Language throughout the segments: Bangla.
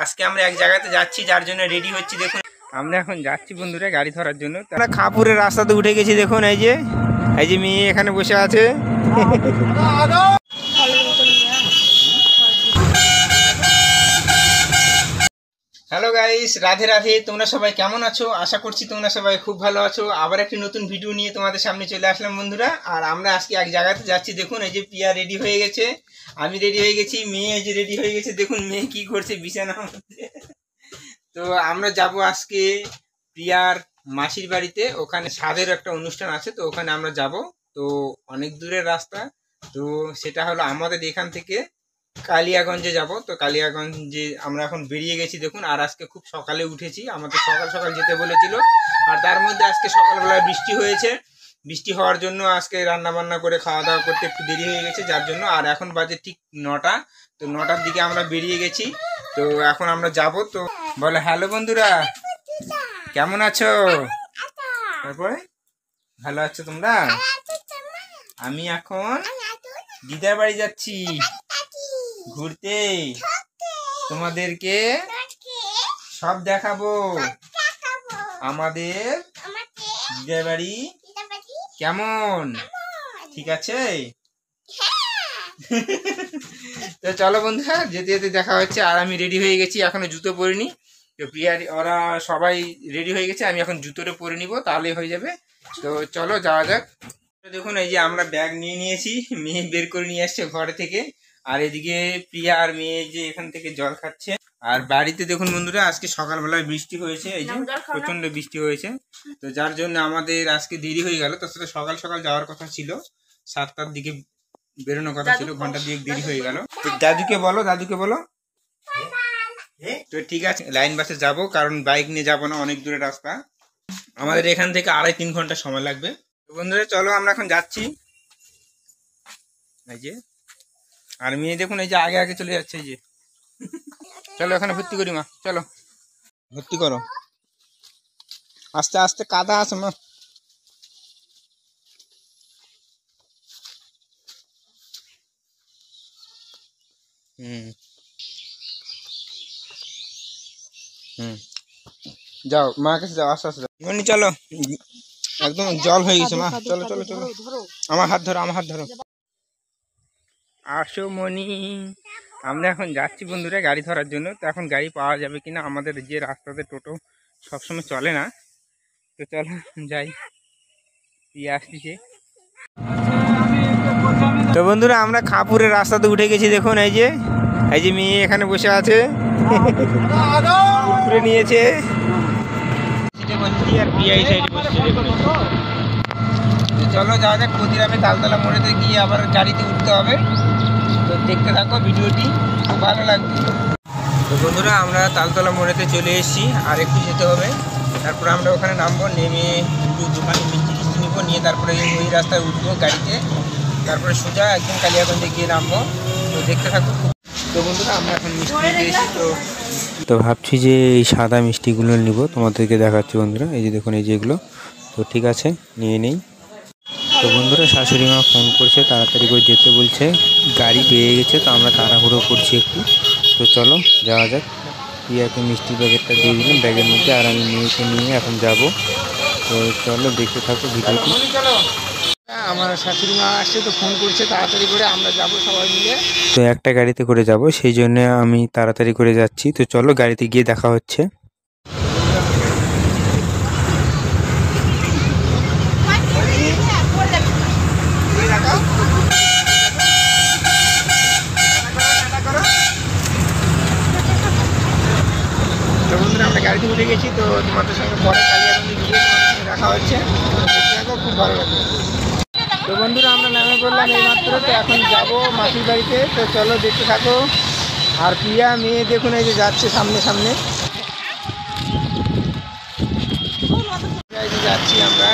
আজকে আমরা এক জায়গাতে যাচ্ছি, যার জন্য রেডি হচ্ছি। দেখুন আমরা এখন যাচ্ছি বন্ধুরা গাড়ি ধরার জন্য। আমরা খাপুরের রাস্তাতে উঠে গেছি। দেখুন এই যে মেয়ে এখানে বসে আছে। Hello guys, Radhe Radhe. তোমরা সবাই কেমন আছো? আশা করছি তোমরা সবাই খুব ভালো আছো। আবার একটি নতুন ভিডিও নিয়ে তোমাদের সামনে চলে আসলাম বন্ধুরা। আর আমরা আজকে এক জায়গাতে যাচ্ছি। দেখুন এই যে প্রিয়া রেডি হয়ে গেছে, আমি রেডি হয়ে গেছি, মেয়ে এই যে রেডি হয়ে গেছে। দেখুন মেয়ে কি করছে বিছানার মধ্যে। তো আমরা যাব আজকে প্রিয়ার মাসির বাড়িতে, ওখানে স্বাদের একটা অনুষ্ঠান আছে, তো ওখানে আমরা যাব। তো অনেক দূরের রাস্তা, তো সেটা হলো আমাদের এখান থেকে কালিয়াগঞ্জে যাব। তো কালিয়াগঞ্জে আমরা এখন বেরিয়ে গেছি দেখুন। আর আজকে খুব সকালে উঠেছি, আমাদের সকাল সকাল যেতে বলেছিল। আর তার মধ্যে আজকে সকালবেলায় বৃষ্টি হয়েছে। বৃষ্টি হওয়ার জন্য আজকে রান্না বান্না করে খাওয়া দাওয়া করতে একটু দেরি হয়ে গেছে, যার জন্য। আর এখন বাজে ঠিক 9টা। তো 9টার দিকে আমরা বেরিয়ে গেছি। তো এখন আমরা যাব। তো বলো হ্যালো বন্ধুরা, কেমন আছো? তারপরে ভালো আছো তোমরা? আমি এখন দিদার বাড়ি যাচ্ছি ঘুরতে, তোমাদেরকে সব দেখাবো। আমাদের দিদার বাড়ি কেমন, ঠিক আছে? তো চলো বন্ধুরা, যেতে যেতে দেখা হচ্ছে। আর আমি রেডি হয়ে গেছি, এখনো জুতো পরিনি। তো প্রিয়া ওরা সবাই রেডি হয়ে গেছে, আমি এখন জুতোটা পরে নিব, তাহলেই হয়ে যাবে। তো চলো যাওয়া যাক। দেখুন এই যে আমরা ব্যাগ নিয়ে নিয়েছি, মেয়ে বের করে নিয়ে আসছে ঘর থেকে। আর এদিকে প্রিয়া আর মেয়ে যে এখান থেকে জল খাচ্ছে। আর বাড়িতে দেখুন বন্ধুরা, আজকে সকালবেলায় বৃষ্টি হয়েছে, এই যে প্রচন্ড বৃষ্টি হয়েছে। তো যার জন্য আমাদের আজকে দেরি হয়ে গেল। তো সেটা সকাল সকাল যাওয়ার কথা ছিল, 7টার দিকে বেরোনোর কথা ছিল, ঘন্টা দুয়েক দেরি হয়ে গেল। দাদুকে বলো, দাদুকে বলো। তো ঠিক আছে, লাইন বাসে যাব, কারণ বাইক নিয়ে যাবো না, অনেক দূরের রাস্তা। আমাদের এখান থেকে 2.5-3 ঘন্টা সময় লাগবে। তো বন্ধুরা চলো, আমরা এখন যাচ্ছি। এই যে আর মেয়ে দেখুন এই যে আগে আগে চলে যাচ্ছে। এই যে চলো এখানে ভর্তি করি মা, চলো ভর্তি করো। আস্তে আস্তে, কাদা আছে মা। যাও মার কাছে যাও, আস্তে আস্তে যাও। মনি চলো, একদম জল হয়ে গেছে মা, চলো চলো চলো। আমার হাত ধরো, আমার হাত ধরো। আসো মনি, আমরা এখন যাচ্ছি বন্ধুরা গাড়ি ধরার জন্য। তো এখন গাড়ি পাওয়া যাবে কিনা, আমাদের যে রাস্তাতে টোটো সবসময় চলে না। তো চলো যাই, ইয়ে আসছে। তো বন্ধুরা আমরা খাপুরের রাস্তাতে উঠে গেছি। দেখুন এই যে মেয়ে এখানে বসে আছে, উপরে নিয়েছে। আর প্রিয়া এই সাইডে বসছে। চলো যাওয়া যাক প্রতিরামে তালতলা মোড়েতে গিয়ে আবার গাড়িতে উঠতে হবে। তো দেখতে থাকো ভিডিওটি, খুব ভালো লাগবে। তো বন্ধুরা আমরা তালতলা মোড়েতে চলে এসেছি, আর একটু যেতে হবে। তারপরে আমরা ওখানে নামবো, নেমে একটু দোকানে মিষ্টি টিষ্টি নিবো, নিয়ে তারপরে ওই রাস্তায় উঠবো গাড়িতে। তারপরে সোজা একদম কালিয়াগঞ্জে গিয়ে নামবো। তো দেখতে থাকো। তো বন্ধুরা আমরা এখন মিষ্টি নিতে এসেছি। তো ভাবছি যে এই সাদা মিষ্টিগুলো নিব, তোমাদেরকে দেখাচ্ছি বন্ধুরা। এই যে দেখুন এই যেগুলো। তো ঠিক আছে, নিয়ে নেই। তো বন্ধুরা শাশুড়ি মা ফোন করছে, তাড়াতাড়ি করে যেতে বলছে, গাড়ি পেয়ে গেছে। তো আমরা তাড়াহুড়ো করছি একটু। তো চলো যাওয়া যাক। প্রিয়াকে মিষ্টির প্যাকেটটা দিয়ে দিলাম ব্যাগের মধ্যে, আর আমি মেয়েকে নিয়ে এখন যাব। তো চলো দেখতে থাকো ভিডিওটি। আমার শাশুড়ি মা আসছে, তো ফোন করছে তাড়াতাড়ি করে, আমরা যাব সবাই মিলে। তো একটা গাড়িতে করে যাব, সেই জন্য আমি তাড়াতাড়ি করে যাচ্ছি। তো চলো গাড়িতে গিয়ে দেখা হচ্ছে। তো বন্ধুরা আমরা গাড়িতে উঠে গেছি। তো তোমাদের সঙ্গে পরে কালিয়াগঞ্জে গিয়ে দেখা হচ্ছে, খুব ভালো লাগবে। তো বন্ধুরা আমরা নামে পড়লাম এই মাত্র। তো এখন যাবো মাসির বাড়িতে। তো চলো দেখতে থাকো। আর প্রিয়া মেয়ে দেখুন এই যে যাচ্ছে সামনে সামনে, যাচ্ছি আমরা।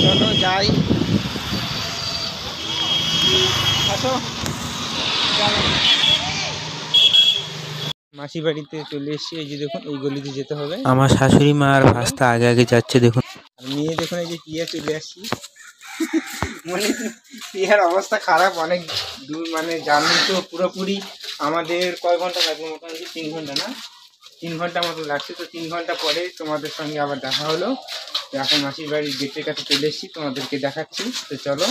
চলো যাই, আসো। মাসি বাড়িতে চলে এসেছি। এই যে দেখুন এই গলিতে যেতে হবে। আমার শাশুড়ি মা আর ভাস্তা আগে আগে যাচ্ছে দেখুন। আর মেয়ে দেখুন এই যে প্রিয়া চলে আসছি। মানে প্রিয়ার অবস্থা খারাপ, অনেক দূর মানে জার্নি তো পুরোপুরি আমাদের কয় ঘন্টা লাগবে, মোটামুটি 3 ঘন্টা না, 3 ঘন্টা মতো লাগছে। তো 3 ঘন্টা পরে তোমাদের সঙ্গে আবার দেখা হলো। তো এখন মাসির বাড়ির গেটের কাছে চলে এসেছি, তোমাদেরকে দেখাচ্ছি। তো চলো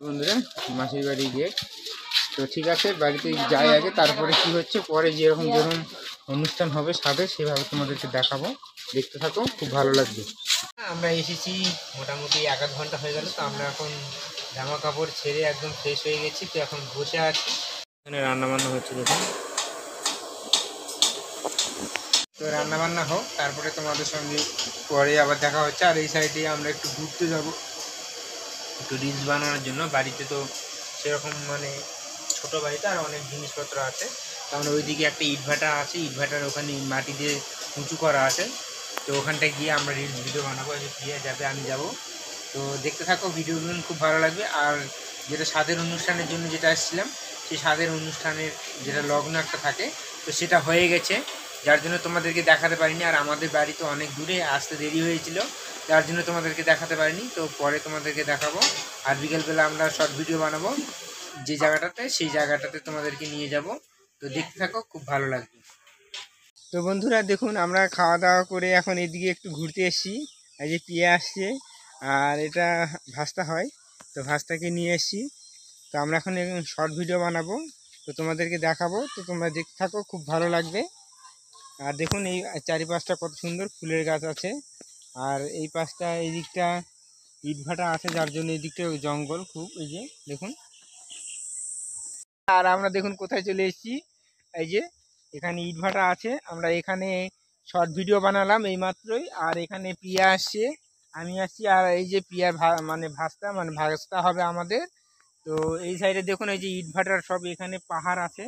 বন্ধুরা, মাসির বাড়ির গেট। তো ঠিক আছে, বাড়িতে যাই আগে, তারপরে কি হচ্ছে পরে যেরকম যেরকম অনুষ্ঠান হবে সাথে সেভাবে তোমাদেরকে দেখাবো, দেখতে থাকো, খুব ভালো লাগবে। আমরা এসেছি মোটামুটি 1/2 ঘন্টা হয়ে গেল। তো আমরা এখন জামা কাপড় ছেড়ে একদম ফ্রেশ হয়ে গেছি। তো এখন বসে আছি, এখানে রান্নাবান্না হচ্ছে দেখুন। তো রান্নাবান্না হোক, তারপরে তোমাদের সঙ্গে পরে আবার দেখা হচ্ছে। আর এই সাইডে আমরা একটু ঘুরতে যাব, একটু রিলস বানানোর জন্য। বাড়িতে তো সেরকম মানে ছোটো বাড়িতে আর অনেক জিনিসপত্র আছে। কারণ ওইদিকে একটা ইটভাটা আছে, ইটভাটার ওখানে মাটি দিয়ে উঁচু করা আছে। তো ওখানটায় গিয়ে আমরা রিলস ভিডিও বানাবো, গিয়ে যাবে, আমি যাব। তো দেখতে থাকো, ভিডিওগুলো খুব ভালো লাগবে। আর যেটা স্বাদের অনুষ্ঠানের জন্য যেটা আসছিলাম, সেই স্বাদের অনুষ্ঠানের যেটা লগ্ন একটা থাকে, তো সেটা হয়ে গেছে, যার জন্য তোমাদেরকে দেখাতে পারিনি। আর আমাদের বাড়ি তো অনেক দূরে, আসতে দেরি হয়েছিল, যার জন্য তোমাদেরকে দেখাতে পারিনি। তো পরে তোমাদেরকে দেখাবো। আর বিকেলবেলা আমরা শর্ট ভিডিও বানাবো যে জায়গাটাতে, সেই জায়গাটাতে তোমাদেরকে নিয়ে যাব। তো দেখতে থাকো, খুব ভালো লাগবে। তো বন্ধুরা দেখুন, আমরা খাওয়া দাওয়া করে এখন এদিকে একটু ঘুরতে এসেছি। এই যে পিয়া আসছে, আর এটা ভাস্তা হয়, তো ভাস্তাকে নিয়ে এসেছি। তো আমরা এখন শর্ট ভিডিও বানাবো, তো তোমাদেরকে দেখাবো। তো তোমরা দেখতে থাকো, খুব ভালো লাগবে। আর দেখুন এই চারিপাশটা কত সুন্দর ফুলের গাছ আছে। আর এই পাশটা, এই দিকটা ইটভাটা আছে, যার জন্য এই দিকটা জঙ্গল খুব, এই যে দেখুন। আর আমরা দেখুন কোথায় চলে এসেছি, এই যে এখানে ইটভাটা আছে, আমরা এখানে শর্ট ভিডিও বানালাম এই মাত্রই। আর এখানে প্রিয়া আসছে, আমি আসছি, আর এই যে প্রিয়ার মানে ভাস্তা হবে আমাদের। তো এই সাইডে দেখুন, এই যে ইটভাটার সব এখানে পাহাড় আছে,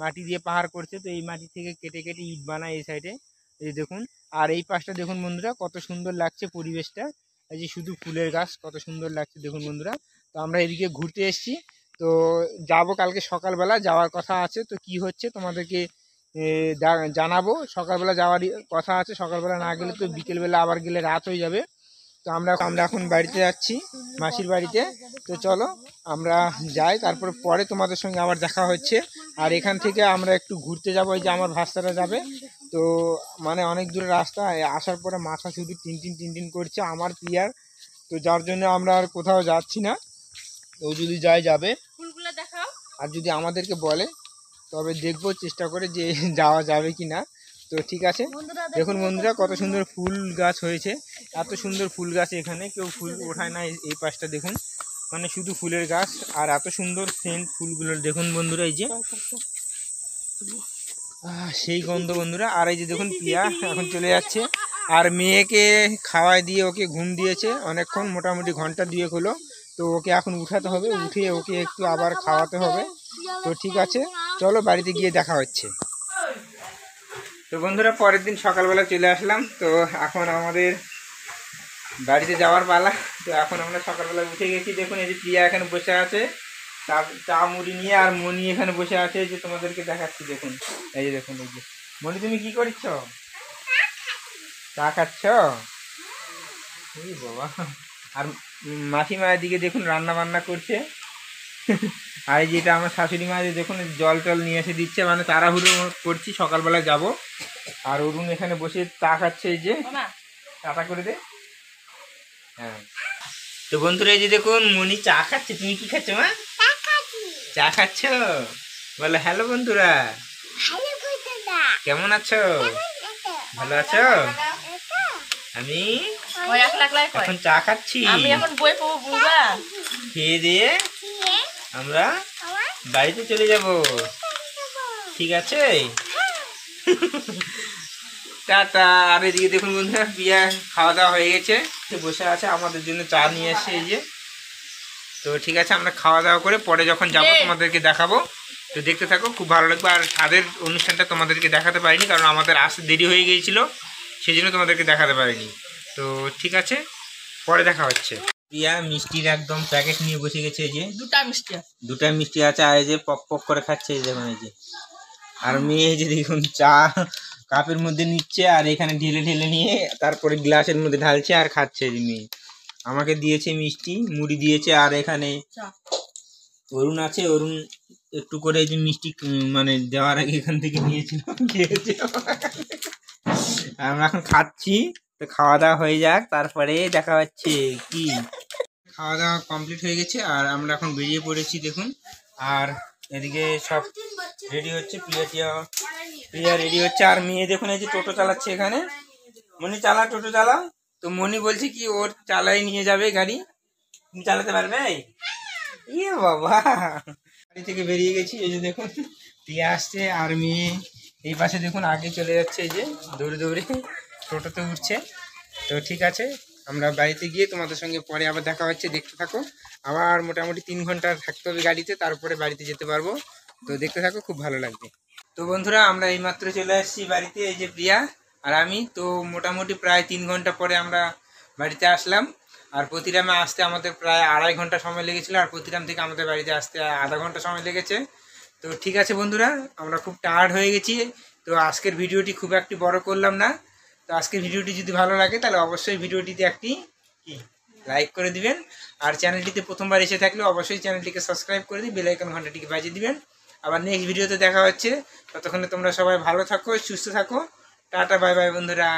মাটি দিয়ে পাহাড় করছে। তো এই মাটি থেকে কেটে কেটে ইট বানায় এই সাইডে, এই দেখুন। আর এই পাশটা দেখুন বন্ধুরা, কত সুন্দর লাগছে পরিবেশটা। এই যে শুধু ফুলের গাছ, কত সুন্দর লাগছে দেখুন বন্ধুরা। তো আমরা এদিকে ঘুরতে এসেছি। তো যাব কালকে সকালবেলা, যাওয়ার কথা আছে। তো কি হচ্ছে তোমাদেরকে জানাবো। সকালবেলা যাওয়ারই কথা আছে, সকালবেলা না গেলে তো বিকেলবেলা আবার গেলে রাত হয়ে যাবে। তো আমরা এখন বাড়িতে যাচ্ছি, মাসির বাড়িতে। তো চলো আমরা যাই, তারপরে পরে তোমাদের সঙ্গে আবার দেখা হচ্ছে। আর এখান থেকে আমরা একটু ঘুরতে যাবো, এই যে আমার ভাস্তারা যাবে। তো মানে অনেক দূরে রাস্তা, আসার পরে মাথা শুধু টিন করছে আমার প্রিয়ার। তো যার জন্য আমরা আর কোথাও যাচ্ছি না। ও যদি যাবে, আর যদি আমাদেরকে বলে তবে দেখবো, চেষ্টা করে যে যাওয়া যাবে কি না। তো ঠিক আছে, দেখুন বন্ধুরা কত সুন্দর ফুল গাছ হয়েছে, এত সুন্দর ফুল গাছ, এখানে কেউ ফুল ওঠায় না। এই পাশটা দেখুন, মানে শুধু ফুলের গাছ, আর এত সুন্দর সেন্ট ফুলগুলো দেখুন বন্ধুরা, এই যে সেই গন্ধ বন্ধুরা। আর এই যে দেখুন প্রিয়া এখন চলে যাচ্ছে, আর মেয়েকে খাওয়াই দিয়ে ওকে ঘুম দিয়েছে অনেকক্ষণ, মোটামুটি ঘন্টা 2 হলো। তো ওকে এখন উঠাতে হবে, উঠিয়ে ওকে একটু আবার খাওয়াতে হবে। তো ঠিক আছে, চলো বাড়িতে গিয়ে দেখা হচ্ছে। তো বন্ধুরা পরের দিন সকালবেলা চলে আসলাম। তো এখন আমাদের বাড়িতে যাওয়ার পালা। তো এখন আমরা সকালবেলা উঠে গেছি, দেখুন এই যে প্রিয়া এখানে বসে আছে চা মুড়ি নিয়ে, আর মনি এখানে বসে আছে, যে তোমাদেরকে দেখাচ্ছি দেখুন। এই যে দেখুন, এই যে মনি, তুমি কি করছ? চা খাচ্ছ? এই বাবা। আর মাসিমা এদিকে দেখুন রান্না বান্না করছে। আর এই যেটা আমার শাশুড়ি মা, যে দেখুন জল টল নিয়ে এসে দিচ্ছে, মানে তাড়াহুড়ো করছি, সকালবেলা যাব। আর অরুণ এখানে বসে চা খাচ্ছে, এই যে চাটা করে দে। হ্যাঁ, তো বন্ধুরা এই যে দেখুন মনি চা খাচ্ছে। তুমি কি খাচ্ছ মা? চা খাচ্ছ? বলো হ্যালো বন্ধুরা, কেমন আছো? ভালো আছো? আমি এখন চা খাচ্ছি, খেয়ে দিয়ে আমরা বাড়িতে চলে যাব, ঠিক আছে? টাটা। আর এদিকে দেখুন বন্ধুরা, প্রিয়া খাওয়া দাওয়া হয়ে গেছে, বসে আছে, আমাদের জন্য চা নিয়ে এসছে, এই যে। তো ঠিক আছে, আমরা খাওয়া দাওয়া করে পরে যখন যাবো তোমাদেরকে দেখাবো। তো দেখতে থাকো, খুব ভালো লাগবে। আর স্বাদের অনুষ্ঠানটা তোমাদেরকে দেখাতে পারিনি, কারণ আমাদের আসতে দেরি হয়ে গিয়েছিল, সেই জন্য তোমাদেরকে দেখাতে পারিনি। তো ঠিক আছে, পরে দেখা হচ্ছে। প্রিয়া মিষ্টির একদম প্যাকেট নিয়ে বসে গেছে, এই যে দুটা মিষ্টি আছে, আর এই যে পক পক করে খাচ্ছে, এই দেখুন, এই যে। আর মেয়ে এই যে দেখুন চা কাপের মধ্যে নিচ্ছে, আর এখানে ঢেলে ঢেলে নিয়ে তারপরে গ্লাসের মধ্যে ঢালছে আর খাচ্ছে, এই মেয়ে। আমাকে দিয়েছে মিষ্টি, মুড়ি দিয়েছে, আর এখানে অরুণ আছে, অরুণ একটু করে এই যে মিষ্টি মানে দেওয়ার আগে এখান থেকে নিয়েছিলাম, খেয়েছে। আমরা এখন খাচ্ছি, তো খাওয়া দাওয়া হয়ে যাক, তারপরে দেখা হচ্ছে। কি খাওয়া দাওয়া কমপ্লিট হয়ে গেছে আর আমরা এখন বেরিয়ে পড়েছি দেখুন। আর এদিকে সব রেডি হচ্ছে, প্রিয়া রেডি হচ্ছে। আর মেয়ে দেখুন এই যে টোটো চালাচ্ছে এখানে। মনি চালা, টোটো চালা। তো মনি বলছে কি ওর চালাই নিয়ে যাবে গাড়ি, তুমি চালাতে পারবে? ইয়ে বাবা, বাড়ি থেকে বেরিয়ে গেছি। এই যে দেখুন প্রিয়া আসছে আর মেয়ে এই পাশে দেখুন আগে চলে যাচ্ছে, এই যে দৌড়ে দৌড়ে টোটোতে উঠছে। তো ঠিক আছে, আমরা বাড়িতে গিয়ে তোমাদের সঙ্গে পরে আবার দেখা হচ্ছে, দেখতে থাকো। আবার মোটামুটি 3 ঘন্টা থাকতে হবে গাড়িতে, তারপরে বাড়িতে যেতে পারবো। তো দেখতে থাকো, খুব ভালো লাগবে। তো বন্ধুরা আমরা এইমাত্র চলে আসছি বাড়িতে, এই যে প্রিয়া আর আমি। তো মোটামুটি প্রায় 3 ঘন্টা পরে আমরা বাড়িতে আসলাম। আর প্রতিরামে আসতে আমাদের প্রায় 2.5 ঘন্টা সময় লেগেছিলো, আর প্রতিরাম থেকে আমাদের বাড়িতে আসতে আধা ঘন্টা সময় লেগেছে। তো ঠিক আছে বন্ধুরা, আমরা খুব টায়ার্ড হয়ে গেছি। তো আজকের ভিডিওটি খুব একটি বড় করলাম না। তো আজকের ভিডিওটি যদি ভালো লাগে তাহলে অবশ্যই ভিডিওটিতে একটি লাইক করে দিবেন। আর চ্যানেলটিতে প্রথমবার এসে থাকলে অবশ্যই চ্যানেলটিকে সাবস্ক্রাইব করে দিয়ে বেল আইকন ঘন্টাটিকে বাজিয়ে দিবেন। আবার নেক্সট ভিডিওতে দেখা হচ্ছে, ততক্ষণে তোমরা সবাই ভালো থাকো, সুস্থ থাকো। টাটা, বাই বাই বন্ধুরা।